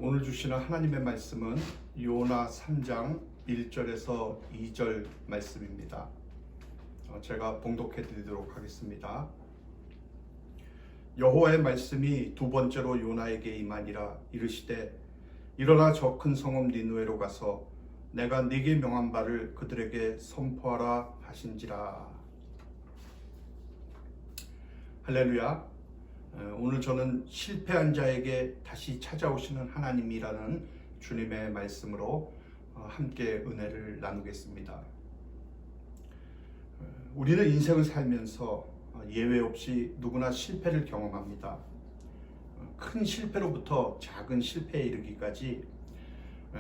오늘 주시는 하나님의 말씀은 요나 3장 1절에서 2절 말씀입니다. 제가 봉독해 드리도록 하겠습니다. 여호와의 말씀이 두 번째로 요나에게 임하니라. 이르시되 일어나 저 큰 성읍 니느웨로 가서 내가 네게 명한 바를 그들에게 선포하라 하신지라. 할렐루야. 오늘 저는 실패한 자에게 다시 찾아오시는 하나님이라는 주님의 말씀으로 함께 은혜를 나누겠습니다. 우리는 인생을 살면서 예외 없이 누구나 실패를 경험합니다. 큰 실패로부터 작은 실패에 이르기까지.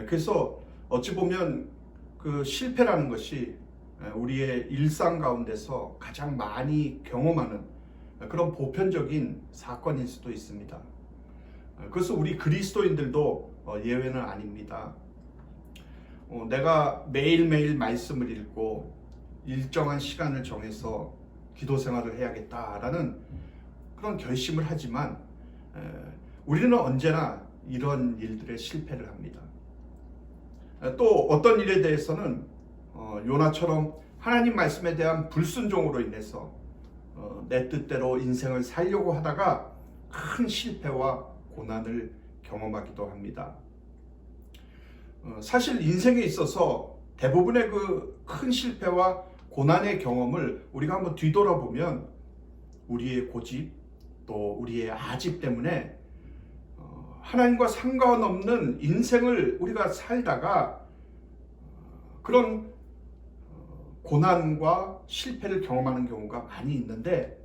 그래서 어찌 보면 그 실패라는 것이 우리의 일상 가운데서 가장 많이 경험하는 그런 보편적인 사건일 수도 있습니다. 그래서 우리 그리스도인들도 예외는 아닙니다. 내가 매일매일 말씀을 읽고 일정한 시간을 정해서 기도 생활을 해야겠다라는 그런 결심을 하지만 우리는 언제나 이런 일들에 실패를 합니다. 또 어떤 일에 대해서는 요나처럼 하나님 말씀에 대한 불순종으로 인해서 내 뜻대로 인생을 살려고 하다가 큰 실패와 고난을 경험하기도 합니다. 사실 인생에 있어서 대부분의 그 큰 실패와 고난의 경험을 우리가 한번 뒤돌아보면 우리의 고집 또 우리의 아집 때문에 하나님과 상관없는 인생을 우리가 살다가 그런 고난과 실패를 경험하는 경우가 많이 있는데,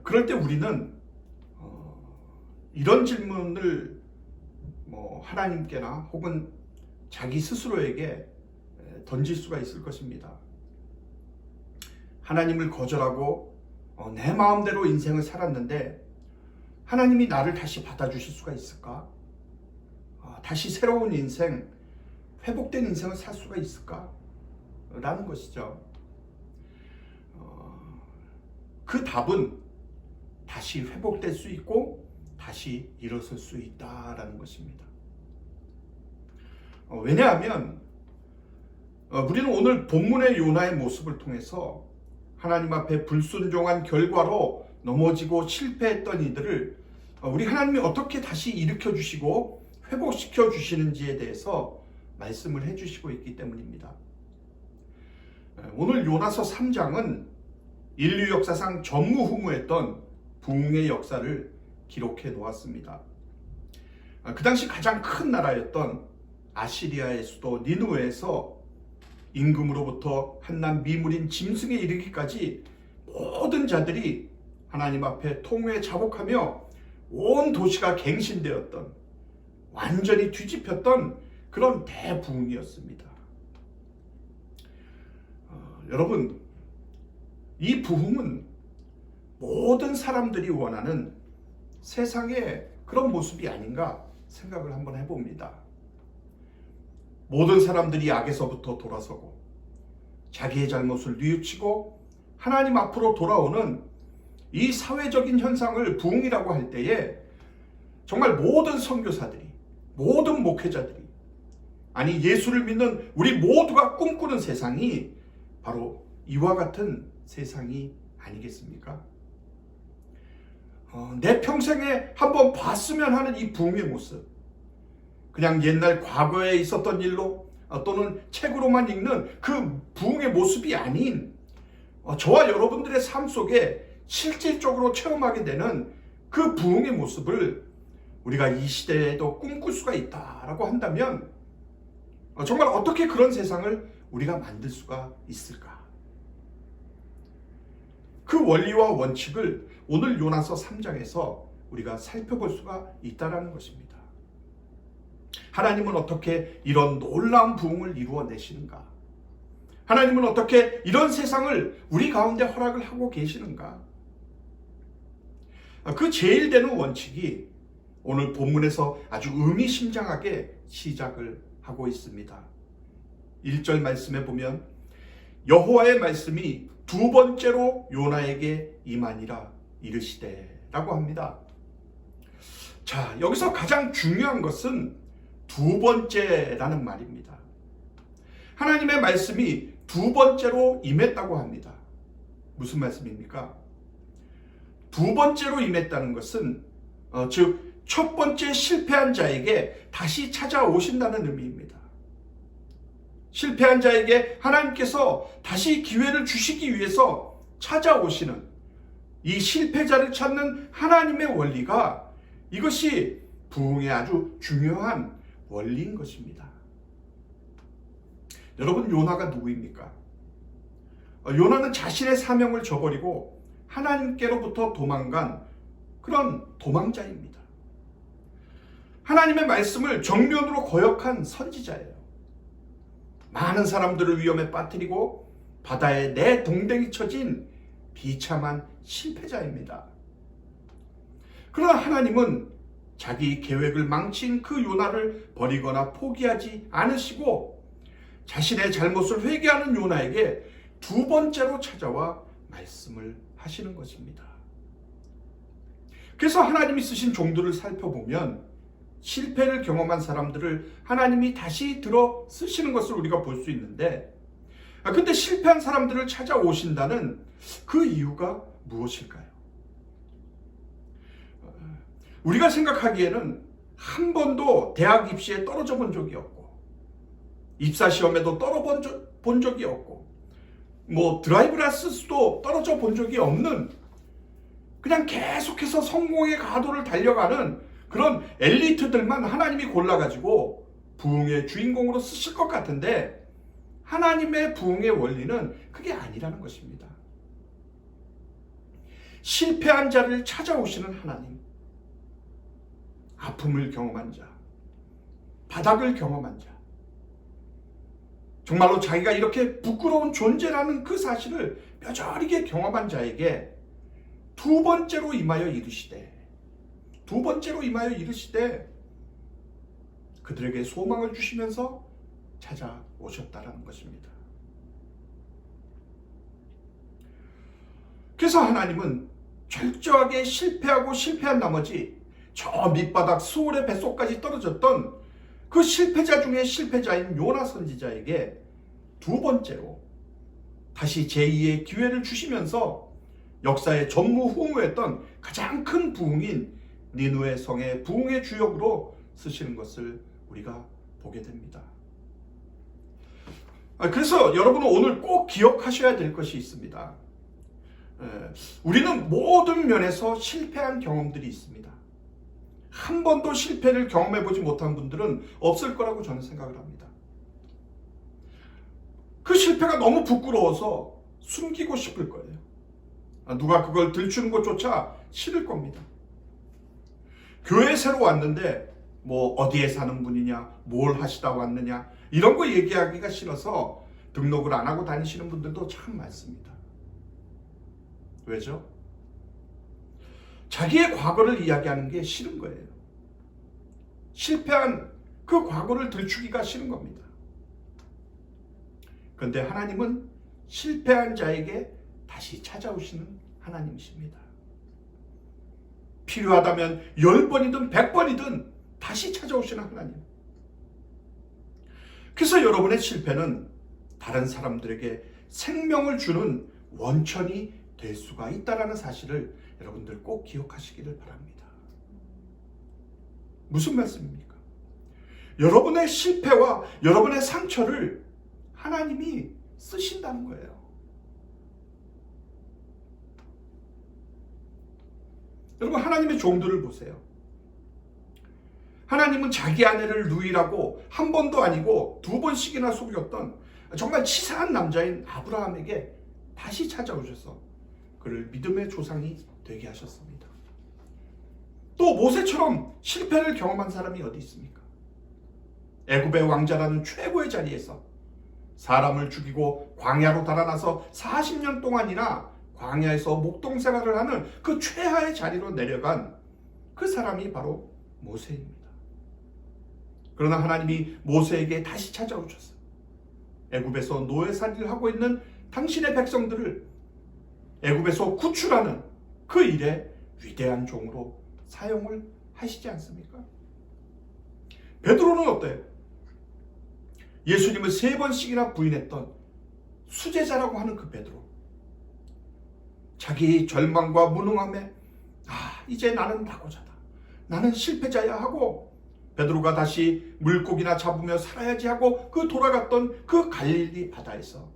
그럴 때 우리는 이런 질문을 하나님께나 혹은 자기 스스로에게 던질 수가 있을 것입니다. 하나님을 거절하고 내 마음대로 인생을 살았는데 하나님이 나를 다시 받아주실 수가 있을까? 다시 새로운 인생, 회복된 인생을 살 수가 있을까? 라는 것이죠. 그 답은 다시 회복될 수 있고 다시 일어설 수 있다라는 것입니다. 왜냐하면 우리는 오늘 본문의 요나의 모습을 통해서 하나님 앞에 불순종한 결과로 넘어지고 실패했던 이들을 우리 하나님이 어떻게 다시 일으켜 주시고 회복시켜 주시는지에 대해서 말씀을 해주시고 있기 때문입니다. 오늘 요나서 3장은 인류 역사상 전무후무했던 부흥의 역사를 기록해 놓았습니다. 그 당시 가장 큰 나라였던 아시리아의 수도 니느웨에서 임금으로부터 한낱 미물인 짐승에 이르기까지 모든 자들이 하나님 앞에 통회에 자복하며 온 도시가 갱신되었던, 완전히 뒤집혔던 그런 대부흥이었습니다. 여러분, 이 부흥은 모든 사람들이 원하는 세상의 그런 모습이 아닌가 생각을 한번 해봅니다. 모든 사람들이 악에서부터 돌아서고 자기의 잘못을 뉘우치고 하나님 앞으로 돌아오는 이 사회적인 현상을 부흥이라고 할 때에 정말 모든 선교사들이, 모든 목회자들이, 아니 예수를 믿는 우리 모두가 꿈꾸는 세상이 바로 이와 같은 세상이 아니겠습니까? 내 평생에 한번 봤으면 하는 이 부흥의 모습, 그냥 옛날 과거에 있었던 일로 또는 책으로만 읽는 그 부흥의 모습이 아닌 저와 여러분들의 삶 속에 실질적으로 체험하게 되는 그 부흥의 모습을 우리가 이 시대에도 꿈꿀 수가 있다라고 한다면 정말 어떻게 그런 세상을 우리가 만들 수가 있을까? 그 원리와 원칙을 오늘 요나서 3장에서 우리가 살펴볼 수가 있다는 것입니다. 하나님은 어떻게 이런 놀라운 부흥을 이루어내시는가? 하나님은 어떻게 이런 세상을 우리 가운데 허락을 하고 계시는가? 그 제일 되는 원칙이 오늘 본문에서 아주 의미심장하게 시작을 하고 있습니다. 1절 말씀에 보면 여호와의 말씀이 두 번째로 요나에게 임하니라 이르시되 라고 합니다. 자, 여기서 가장 중요한 것은 두 번째라는 말입니다. 하나님의 말씀이 두 번째로 임했다고 합니다. 무슨 말씀입니까? 두 번째로 임했다는 것은 즉 첫 번째 실패한 자에게 다시 찾아오신다는 의미입니다. 실패한 자에게 하나님께서 다시 기회를 주시기 위해서 찾아오시는 이 실패자를 찾는 하나님의 원리가, 이것이 부흥의 아주 중요한 원리인 것입니다. 여러분, 요나가 누구입니까? 요나는 자신의 사명을 저버리고 하나님께로부터 도망간 그런 도망자입니다. 하나님의 말씀을 정면으로 거역한 선지자예요. 많은 사람들을 위험에 빠뜨리고 바다에 내동댕이 쳐진 비참한 실패자입니다. 그러나 하나님은 자기 계획을 망친 그 요나를 버리거나 포기하지 않으시고 자신의 잘못을 회개하는 요나에게 두 번째로 찾아와 말씀을 하시는 것입니다. 그래서 하나님이 쓰신 종들을 살펴보면 실패를 경험한 사람들을 하나님이 다시 들어 쓰시는 것을 우리가 볼 수 있는데, 근데 실패한 사람들을 찾아오신다는 그 이유가 무엇일까요? 우리가 생각하기에는 한 번도 대학 입시에 떨어져 본 적이 없고, 입사 시험에도 떨어본 적이 없고, 드라이브 라이선스도 떨어져 본 적이 없는, 그냥 계속해서 성공의 가도를 달려가는 그런 엘리트들만 하나님이 골라가지고 부흥의 주인공으로 쓰실 것 같은데, 하나님의 부흥의 원리는 그게 아니라는 것입니다. 실패한 자를 찾아오시는 하나님, 아픔을 경험한 자, 바닥을 경험한 자, 정말로 자기가 이렇게 부끄러운 존재라는 그 사실을 뼈저리게 경험한 자에게 두 번째로 임하여 이르시되 그들에게 소망을 주시면서 찾아오셨다라는 것입니다. 그래서 하나님은 철저하게 실패한 나머지 저 밑바닥 수월의 뱃속까지 떨어졌던 그 실패자 중에 실패자인 요나 선지자에게 두 번째로 다시 제2의 기회를 주시면서 역사의 전무후무했던 가장 큰 부흥인 니느웨 성의 부흥의 주역으로 쓰시는 것을 우리가 보게 됩니다. 그래서 여러분은 오늘 꼭 기억하셔야 될 것이 있습니다. 우리는 모든 면에서 실패한 경험들이 있습니다. 한 번도 실패를 경험해보지 못한 분들은 없을 거라고 저는 생각을 합니다. 그 실패가 너무 부끄러워서 숨기고 싶을 거예요. 누가 그걸 들추는 것조차 싫을 겁니다. 교회에 새로 왔는데 어디에 사는 분이냐, 뭘 하시다 왔느냐, 이런 거 얘기하기가 싫어서 등록을 안 하고 다니시는 분들도 참 많습니다. 왜죠? 자기의 과거를 이야기하는 게 싫은 거예요. 실패한 그 과거를 들추기가 싫은 겁니다. 그런데 하나님은 실패한 자에게 다시 찾아오시는 하나님이십니다. 필요하다면 10번이든 100번이든 다시 찾아오시는 하나님. 그래서 여러분의 실패는 다른 사람들에게 생명을 주는 원천이 될 수가 있다는 사실을 여러분들 꼭 기억하시기를 바랍니다. 무슨 말씀입니까? 여러분의 실패와 여러분의 상처를 하나님이 쓰신다는 거예요. 여러분, 하나님의 종들을 보세요. 하나님은 자기 아내를 누이라고 한 번도 아니고 두 번씩이나 속였던 정말 치사한 남자인 아브라함에게 다시 찾아오셔서 그를 믿음의 조상이 되게 하셨습니다. 또 모세처럼 실패를 경험한 사람이 어디 있습니까? 애굽의 왕자라는 최고의 자리에서 사람을 죽이고 광야로 달아나서 40년 동안이나 광야에서 목동 생활을 하는 그 최하의 자리로 내려간 그 사람이 바로 모세입니다. 그러나 하나님이 모세에게 다시 찾아오셨어요. 애굽에서 노예살이를 하고 있는 당신의 백성들을 애굽에서 구출하는 그 일에 위대한 종으로 사용을 하시지 않습니까? 베드로는 어때요? 예수님을 3번씩이나 부인했던 수제자라고 하는 그 베드로. 자기 절망과 무능함에 이제 나는 낙오자다, 나는 실패자야 하고 베드로가 다시 물고기나 잡으며 살아야지 하고 그 돌아갔던 그 갈릴리 바다에서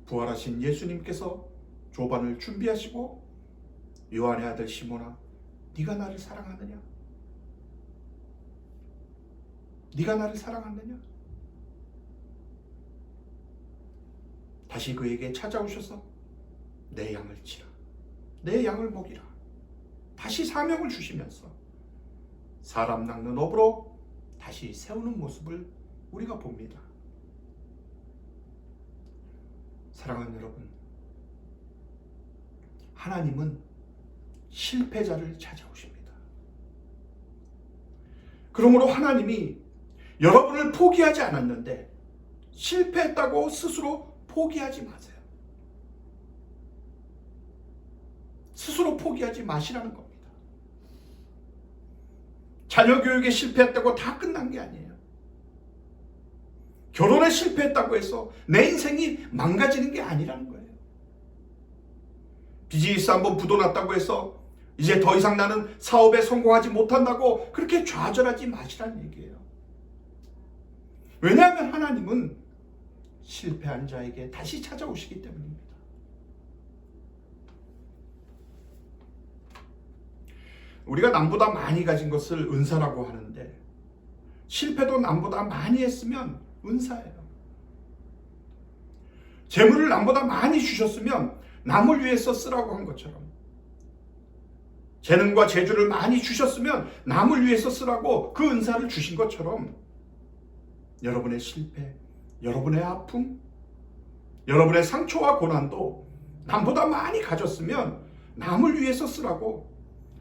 부활하신 예수님께서 조반을 준비하시고 요한의 아들 시몬아, 네가 나를 사랑하느냐? 네가 나를 사랑하느냐? 다시 그에게 찾아오셔서 내 양을 치라, 내 양을 먹이라, 다시 사명을 주시면서 사람 낚는 업으로 다시 세우는 모습을 우리가 봅니다. 사랑하는 여러분, 하나님은 실패자를 찾아오십니다. 그러므로 하나님이 여러분을 포기하지 않았는데 실패했다고 스스로 포기하지 마세요. 스스로 포기하지 마시라는 겁니다. 자녀 교육에 실패했다고 다 끝난 게 아니에요. 결혼에 실패했다고 해서 내 인생이 망가지는 게 아니라는 거예요. 비즈니스 한번 부도났다고 해서 이제 더 이상 나는 사업에 성공하지 못한다고 그렇게 좌절하지 마시라는 얘기예요. 왜냐하면 하나님은 실패한 자에게 다시 찾아오시기 때문입니다. 우리가 남보다 많이 가진 것을 은사라고 하는데 실패도 남보다 많이 했으면 은사예요. 재물을 남보다 많이 주셨으면 남을 위해서 쓰라고 한 것처럼, 재능과 재주를 많이 주셨으면 남을 위해서 쓰라고 그 은사를 주신 것처럼 여러분의 실패, 여러분의 아픔, 여러분의 상처와 고난도 남보다 많이 가졌으면 남을 위해서 쓰라고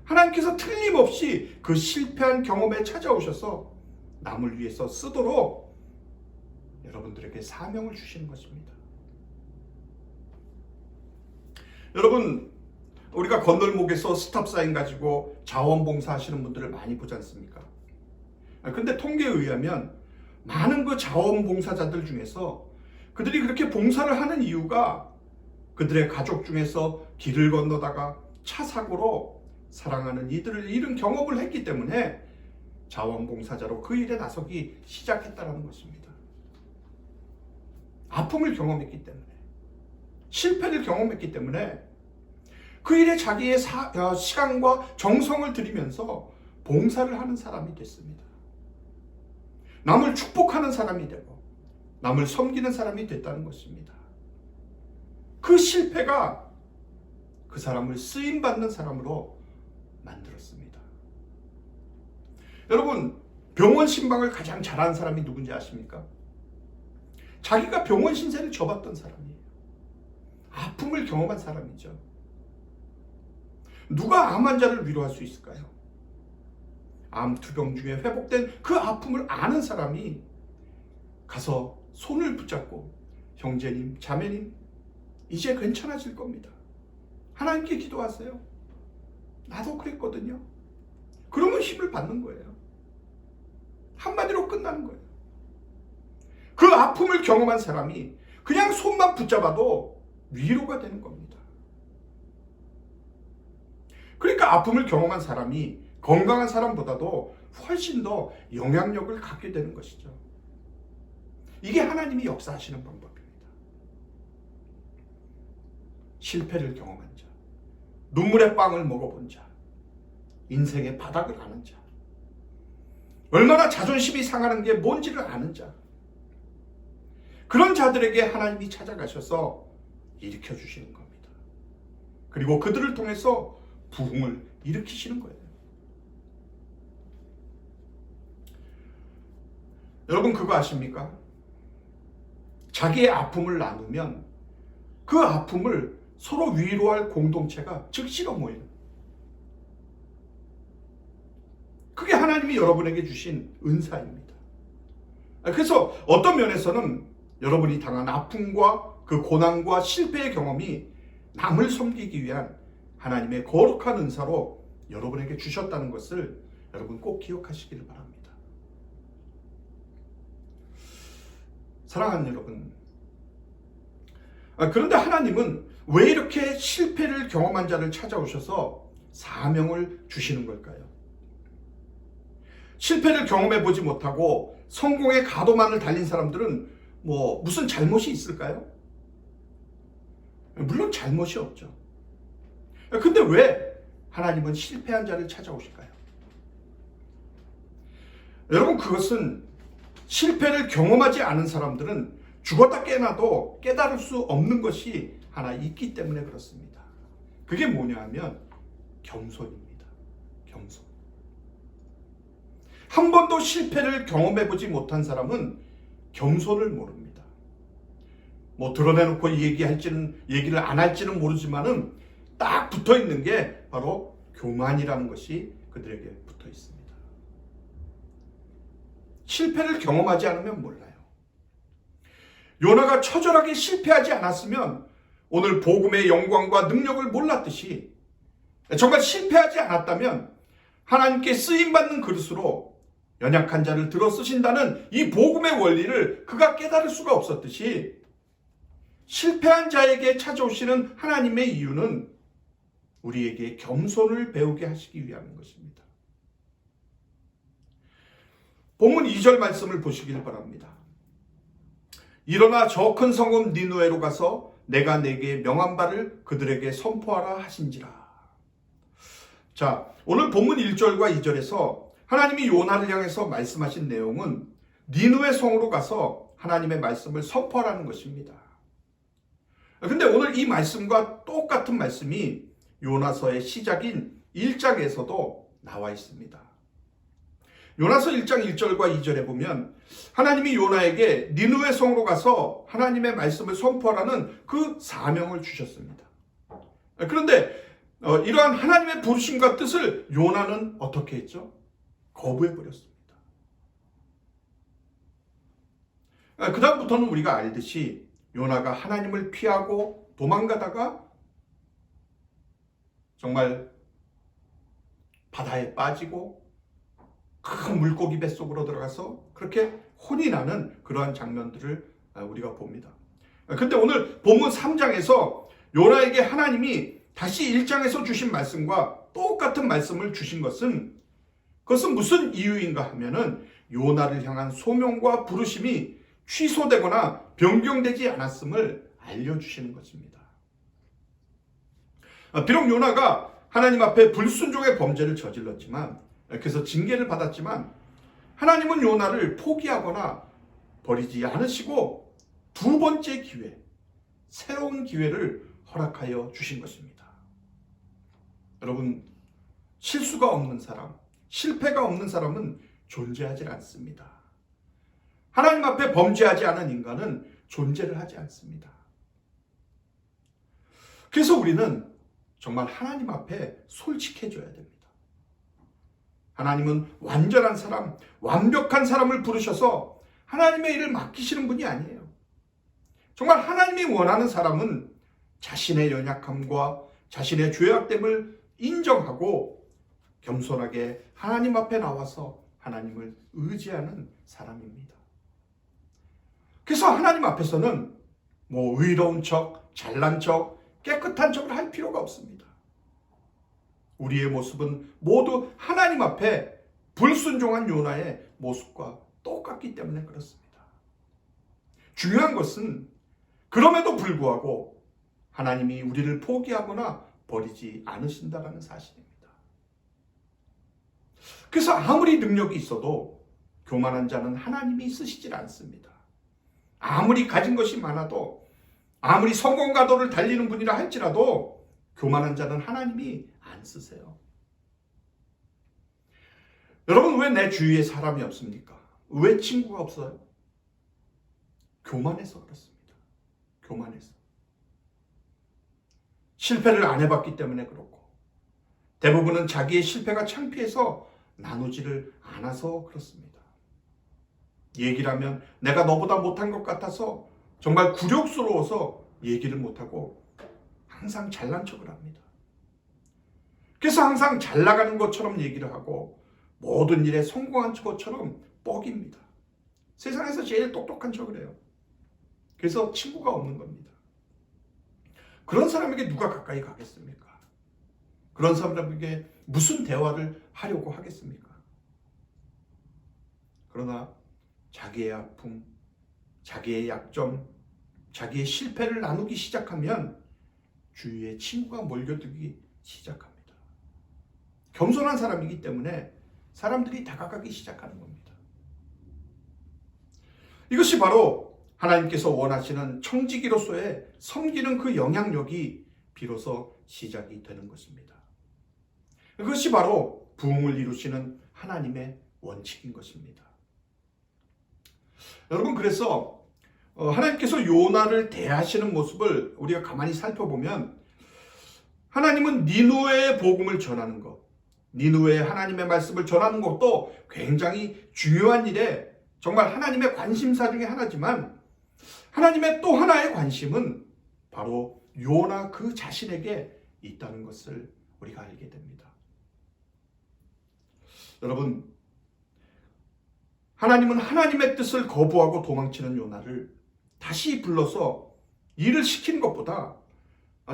하나님께서 틀림없이 그 실패한 경험에 찾아오셔서 남을 위해서 쓰도록 여러분들에게 사명을 주시는 것입니다. 여러분, 우리가 건널목에서 스탑사인 가지고 자원봉사 하시는 분들을 많이 보지 않습니까? 근데 통계에 의하면 많은 그 자원봉사자들 중에서 그들이 그렇게 봉사를 하는 이유가 그들의 가족 중에서 길을 건너다가 차 사고로 사랑하는 이들을 잃은 경험을 했기 때문에 자원봉사자로 그 일에 나서기 시작했다는 것입니다. 아픔을 경험했기 때문에, 실패를 경험했기 때문에 그 일에 자기의 시간과 정성을 들이면서 봉사를 하는 사람이 됐습니다. 남을 축복하는 사람이 되고 남을 섬기는 사람이 됐다는 것입니다. 그 실패가 그 사람을 쓰임받는 사람으로 만들었습니다. 여러분, 병원 신방을 가장 잘하는 사람이 누군지 아십니까? 자기가 병원 신세를 져봤던 사람이에요. 아픔을 경험한 사람이죠. 누가 암 환자를 위로할 수 있을까요? 암 투병 중에 회복된 그 아픔을 아는 사람이 가서 손을 붙잡고 형제님, 자매님, 이제 괜찮아질 겁니다. 하나님께 기도하세요. 나도 그랬거든요. 그러면 힘을 받는 거예요. 한마디로 끝나는 거예요. 그 아픔을 경험한 사람이 그냥 손만 붙잡아도 위로가 되는 겁니다. 그러니까 아픔을 경험한 사람이 건강한 사람보다도 훨씬 더 영향력을 갖게 되는 것이죠. 이게 하나님이 역사하시는 방법입니다. 실패를 경험한 자, 눈물의 빵을 먹어본 자, 인생의 바닥을 아는 자, 얼마나 자존심이 상하는 게 뭔지를 아는 자, 그런 자들에게 하나님이 찾아가셔서 일으켜 주시는 겁니다. 그리고 그들을 통해서 부흥을 일으키시는 거예요. 여러분, 그거 아십니까? 자기의 아픔을 나누면 그 아픔을 서로 위로할 공동체가 즉시로 모여요. 그게 하나님이 여러분에게 주신 은사입니다. 그래서 어떤 면에서는 여러분이 당한 아픔과 그 고난과 실패의 경험이 남을 섬기기 위한 하나님의 거룩한 은사로 여러분에게 주셨다는 것을 여러분 꼭 기억하시기를 바랍니다. 사랑하는 여러분, 그런데 하나님은 왜 이렇게 실패를 경험한 자를 찾아오셔서 사명을 주시는 걸까요? 실패를 경험해 보지 못하고 성공의 가도만을 달린 사람들은 무슨 잘못이 있을까요? 물론 잘못이 없죠. 근데 왜 하나님은 실패한 자를 찾아오실까요? 여러분, 그것은 실패를 경험하지 않은 사람들은 죽었다 깨어나도 깨달을 수 없는 것이 하나 있기 때문에 그렇습니다. 그게 뭐냐 하면 겸손입니다. 겸손. 한 번도 실패를 경험해보지 못한 사람은 겸손을 모릅니다. 드러내놓고 얘기를 안 할지는 모르지만은 딱 붙어 있는 게 바로 교만이라는 것이 그들에게 붙어 있습니다. 실패를 경험하지 않으면 몰라요. 요나가 처절하게 실패하지 않았으면 오늘 복음의 영광과 능력을 몰랐듯이, 정말 실패하지 않았다면 하나님께 쓰임받는 그릇으로 연약한 자를 들어 쓰신다는 이 복음의 원리를 그가 깨달을 수가 없었듯이, 실패한 자에게 찾아오시는 하나님의 이유는 우리에게 겸손을 배우게 하시기 위함인 것입니다. 본문 2절 말씀을 보시길 바랍니다. 일어나 저 큰 성읍 니느웨로 가서 내가 내게 명한 바를 그들에게 선포하라 하신지라. 자, 오늘 본문 1절과 2절에서 하나님이 요나를 향해서 말씀하신 내용은 니느웨 성으로 가서 하나님의 말씀을 선포하라는 것입니다. 근데 오늘 이 말씀과 똑같은 말씀이 요나서의 시작인 1장에서도 나와 있습니다. 요나서 1장 1절과 2절에 보면 하나님이 요나에게 니느웨 성으로 가서 하나님의 말씀을 선포하라는 그 사명을 주셨습니다. 그런데 이러한 하나님의 부르심과 뜻을 요나는 어떻게 했죠? 거부해버렸습니다. 그 다음부터는 우리가 알듯이 요나가 하나님을 피하고 도망가다가 정말 바다에 빠지고 큰 물고기 뱃속으로 들어가서 그렇게 혼이 나는 그러한 장면들을 우리가 봅니다. 근데 오늘 본문 3장에서 요나에게 하나님이 다시 1장에서 주신 말씀과 똑같은 말씀을 주신 것은, 그것은 무슨 이유인가 하면은 요나를 향한 소명과 부르심이 취소되거나 변경되지 않았음을 알려주시는 것입니다. 비록 요나가 하나님 앞에 불순종의 범죄를 저질렀지만, 그래서 징계를 받았지만 하나님은 요나를 포기하거나 버리지 않으시고 두 번째 기회, 새로운 기회를 허락하여 주신 것입니다. 여러분, 실수가 없는 사람, 실패가 없는 사람은 존재하지 않습니다. 하나님 앞에 범죄하지 않은 인간은 존재를 하지 않습니다. 그래서 우리는 정말 하나님 앞에 솔직해져야 됩니다. 하나님은 완전한 사람, 완벽한 사람을 부르셔서 하나님의 일을 맡기시는 분이 아니에요. 정말 하나님이 원하는 사람은 자신의 연약함과 자신의 죄악됨을 인정하고 겸손하게 하나님 앞에 나와서 하나님을 의지하는 사람입니다. 그래서 하나님 앞에서는 의로운 척, 잘난 척, 깨끗한 척을 할 필요가 없습니다. 우리의 모습은 모두 하나님 앞에 불순종한 요나의 모습과 똑같기 때문에 그렇습니다. 중요한 것은 그럼에도 불구하고 하나님이 우리를 포기하거나 버리지 않으신다는 사실입니다. 그래서 아무리 능력이 있어도 교만한 자는 하나님이 쓰시질 않습니다. 아무리 가진 것이 많아도, 아무리 성공가도를 달리는 분이라 할지라도 교만한 자는 하나님이 안 쓰세요. 여러분, 왜 내 주위에 사람이 없습니까? 왜 친구가 없어요? 교만해서 그렇습니다. 교만해서. 실패를 안 해봤기 때문에 그렇고, 대부분은 자기의 실패가 창피해서 나누지를 않아서 그렇습니다. 얘기를 하면 내가 너보다 못한 것 같아서 정말 굴욕스러워서 얘기를 못하고 항상 잘난 척을 합니다. 그래서 항상 잘 나가는 것처럼 얘기를 하고 모든 일에 성공한 것처럼 뻑입니다. 세상에서 제일 똑똑한 척을 해요. 그래서 친구가 없는 겁니다. 그런 사람에게 누가 가까이 가겠습니까? 그런 사람에게 무슨 대화를 하려고 하겠습니까? 그러나 자기의 아픔, 자기의 약점, 자기의 실패를 나누기 시작하면 주위에 친구가 몰려들기 시작합니다. 겸손한 사람이기 때문에 사람들이 다가가기 시작하는 겁니다. 이것이 바로 하나님께서 원하시는 청지기로서의 섬기는 그 영향력이 비로소 시작이 되는 것입니다. 그것이 바로 부흥을 이루시는 하나님의 원칙인 것입니다. 여러분, 그래서 하나님께서 요나를 대하시는 모습을 우리가 가만히 살펴보면 하나님은 니느웨의 복음을 전하는 것, 니느웨의 하나님의 말씀을 전하는 것도 굉장히 중요한 일에 정말 하나님의 관심사 중에 하나지만 하나님의 또 하나의 관심은 바로 요나 그 자신에게 있다는 것을 우리가 알게 됩니다. 여러분, 하나님은 하나님의 뜻을 거부하고 도망치는 요나를 다시 불러서 일을 시키는 것보다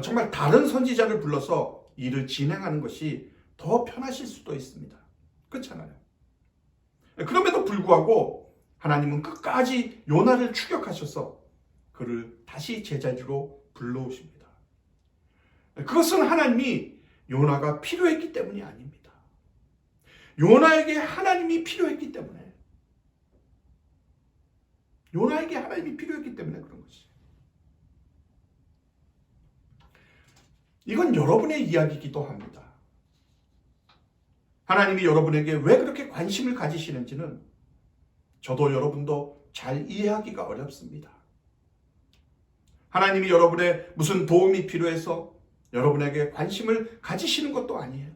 정말 다른 선지자를 불러서 일을 진행하는 것이 더 편하실 수도 있습니다. 그렇잖아요. 그럼에도 불구하고 하나님은 끝까지 요나를 추격하셔서 그를 다시 제자리로 불러오십니다. 그것은 하나님이 요나가 필요했기 때문이 아닙니다. 요나에게 하나님이 필요했기 때문에, 요나에게 하나님이 필요했기 때문에 그런 것이에요. 이건 여러분의 이야기이기도 합니다. 하나님이 여러분에게 왜 그렇게 관심을 가지시는지는 저도 여러분도 잘 이해하기가 어렵습니다. 하나님이 여러분의 무슨 도움이 필요해서 여러분에게 관심을 가지시는 것도 아니에요.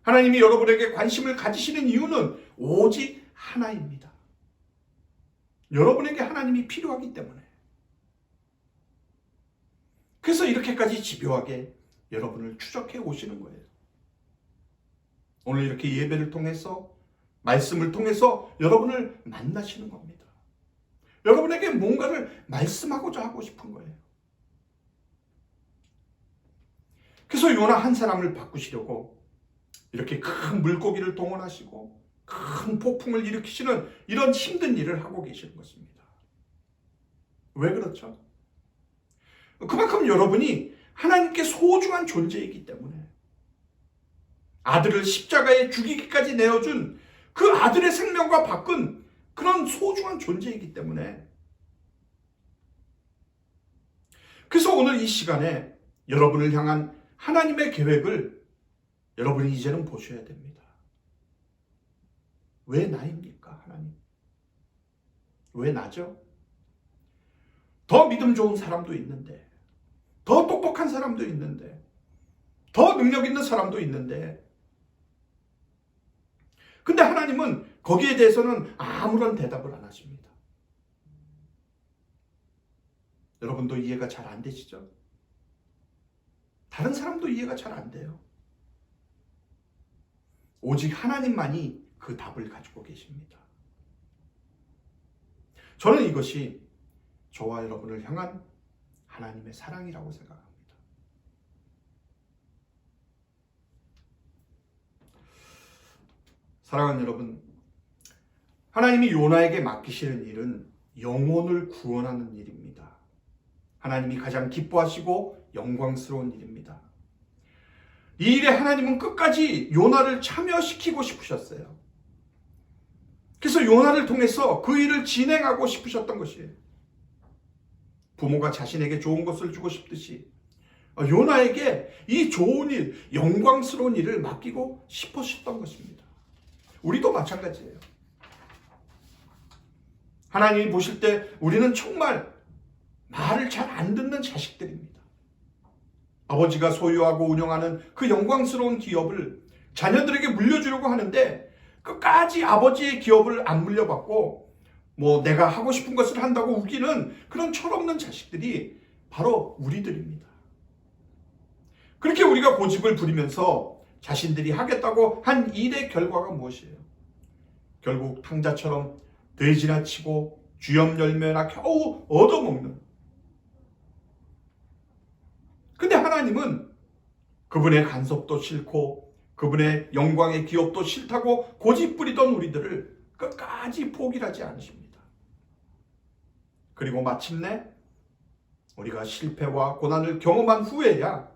하나님이 여러분에게 관심을 가지시는 이유는 오직 하나입니다. 여러분에게 하나님이 필요하기 때문에. 그래서 이렇게까지 집요하게 여러분을 추적해 오시는 거예요. 오늘 이렇게 예배를 통해서, 말씀을 통해서 여러분을 만나시는 겁니다. 여러분에게 뭔가를 말씀하고자 하고 싶은 거예요. 그래서 요나 한 사람을 바꾸시려고 이렇게 큰 물고기를 동원하시고 큰 폭풍을 일으키시는 이런 힘든 일을 하고 계시는 것입니다. 왜 그렇죠? 그만큼 여러분이 하나님께 소중한 존재이기 때문에, 아들을 십자가에 죽이기까지 내어준 그 아들의 생명과 바꾼 그런 소중한 존재이기 때문에, 그래서 오늘 이 시간에 여러분을 향한 하나님의 계획을 여러분이 이제는 보셔야 됩니다. 왜 나입니까, 하나님? 왜 나죠? 더 믿음 좋은 사람도 있는데, 더 똑똑한 사람도 있는데, 더 능력 있는 사람도 있는데, 근데 하나님은 거기에 대해서는 아무런 대답을 안 하십니다. 여러분도 이해가 잘 안 되시죠? 다른 사람도 이해가 잘 안 돼요. 오직 하나님만이 그 답을 가지고 계십니다. 저는 이것이 저와 여러분을 향한 하나님의 사랑이라고 생각합니다. 사랑하는 여러분, 하나님이 요나에게 맡기시는 일은 영혼을 구원하는 일입니다. 하나님이 가장 기뻐하시고 영광스러운 일입니다. 이 일에 하나님은 끝까지 요나를 참여시키고 싶으셨어요. 그래서 요나를 통해서 그 일을 진행하고 싶으셨던 것이에요. 부모가 자신에게 좋은 것을 주고 싶듯이 요나에게 이 좋은 일, 영광스러운 일을 맡기고 싶으셨던 것입니다. 우리도 마찬가지예요. 하나님이 보실 때 우리는 정말 말을 잘 안 듣는 자식들입니다. 아버지가 소유하고 운영하는 그 영광스러운 기업을 자녀들에게 물려주려고 하는데 끝까지 아버지의 기업을 안 물려받고 내가 하고 싶은 것을 한다고 우기는 그런 철없는 자식들이 바로 우리들입니다. 그렇게 우리가 고집을 부리면서 자신들이 하겠다고 한 일의 결과가 무엇이에요? 결국 탕자처럼 돼지나 치고 쥐염 열매나 겨우 얻어먹는. 근데 하나님은 그분의 간섭도 싫고 그분의 영광의 기업도 싫다고 고집 부리던 우리들을 끝까지 포기를 하지 않으십니다. 그리고 마침내 우리가 실패와 고난을 경험한 후에야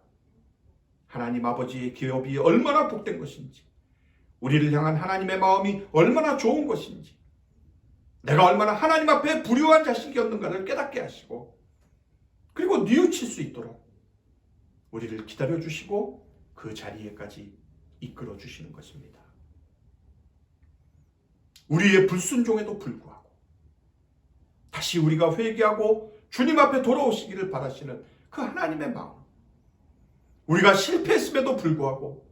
하나님 아버지의 기업이 얼마나 복된 것인지, 우리를 향한 하나님의 마음이 얼마나 좋은 것인지, 내가 얼마나 하나님 앞에 불효한 자식이었는가를 깨닫게 하시고, 그리고 뉘우칠 수 있도록 우리를 기다려주시고 그 자리에까지 이끌어 주시는 것입니다. 우리의 불순종에도 불구하고 다시 우리가 회개하고 주님 앞에 돌아오시기를 바라시는 그 하나님의 마음, 우리가 실패했음에도 불구하고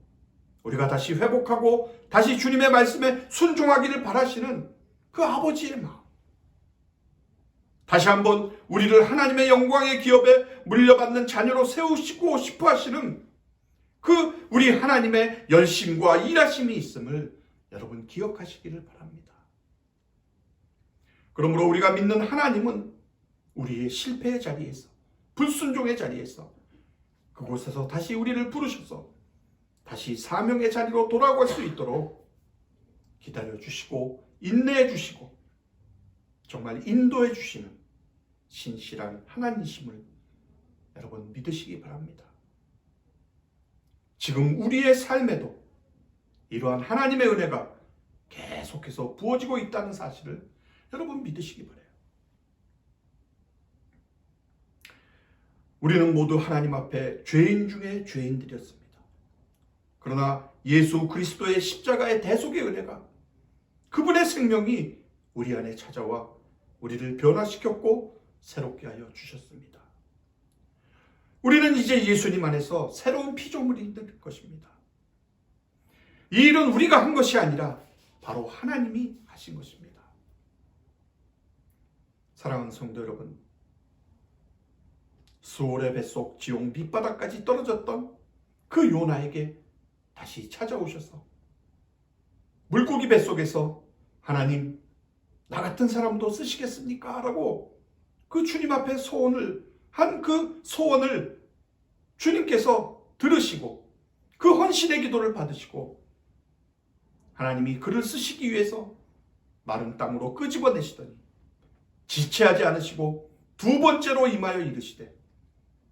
우리가 다시 회복하고 다시 주님의 말씀에 순종하기를 바라시는 그 아버지의 마음, 다시 한번 우리를 하나님의 영광의 기업에 물려받는 자녀로 세우시고 싶어 하시는 그 우리 하나님의 열심과 일하심이 있음을 여러분 기억하시기를 바랍니다. 그러므로 우리가 믿는 하나님은 우리의 실패의 자리에서, 불순종의 자리에서, 그곳에서 다시 우리를 부르셔서 다시 사명의 자리로 돌아갈 수 있도록 기다려주시고 인내해 주시고 정말 인도해 주시는 신실한 하나님이심을 여러분 믿으시기 바랍니다. 지금 우리의 삶에도 이러한 하나님의 은혜가 계속해서 부어지고 있다는 사실을 여러분 믿으시기 바라요. 우리는 모두 하나님 앞에 죄인 중에 죄인들이었습니다. 그러나 예수 그리스도의 십자가의 대속의 은혜가, 그분의 생명이 우리 안에 찾아와 우리를 변화시켰고 새롭게 하여 주셨습니다. 우리는 이제 예수님 안에서 새로운 피조물이 될 것입니다. 이 일은 우리가 한 것이 아니라 바로 하나님이 하신 것입니다. 사랑하는 성도 여러분, 수월의 뱃속 지옥 밑바닥까지 떨어졌던 그 요나에게 다시 찾아오셔서 물고기 뱃속에서 하나님, 나 같은 사람도 쓰시겠습니까? 라고 그 주님 앞에 소원을 한 그 소원을 주님께서 들으시고 그 헌신의 기도를 받으시고 하나님이 그를 쓰시기 위해서 마른 땅으로 끄집어내시더니 지체하지 않으시고 두 번째로 임하여 이르시되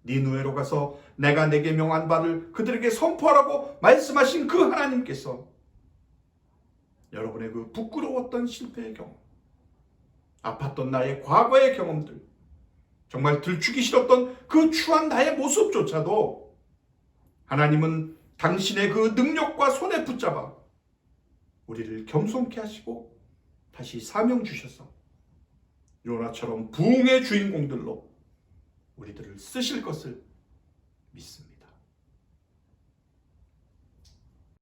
니느웨로 가서 내가 내게 명한 바를 그들에게 선포하라고 말씀하신 그 하나님께서 여러분의 그 부끄러웠던 실패의 경험, 아팠던 나의 과거의 경험들, 정말 들추기 싫었던 그 추한 나의 모습조차도 하나님은 당신의 그 능력과 손에 붙잡아 우리를 겸손케 하시고 다시 사명 주셔서 요나처럼 부흥의 주인공들로 우리들을 쓰실 것을 믿습니다.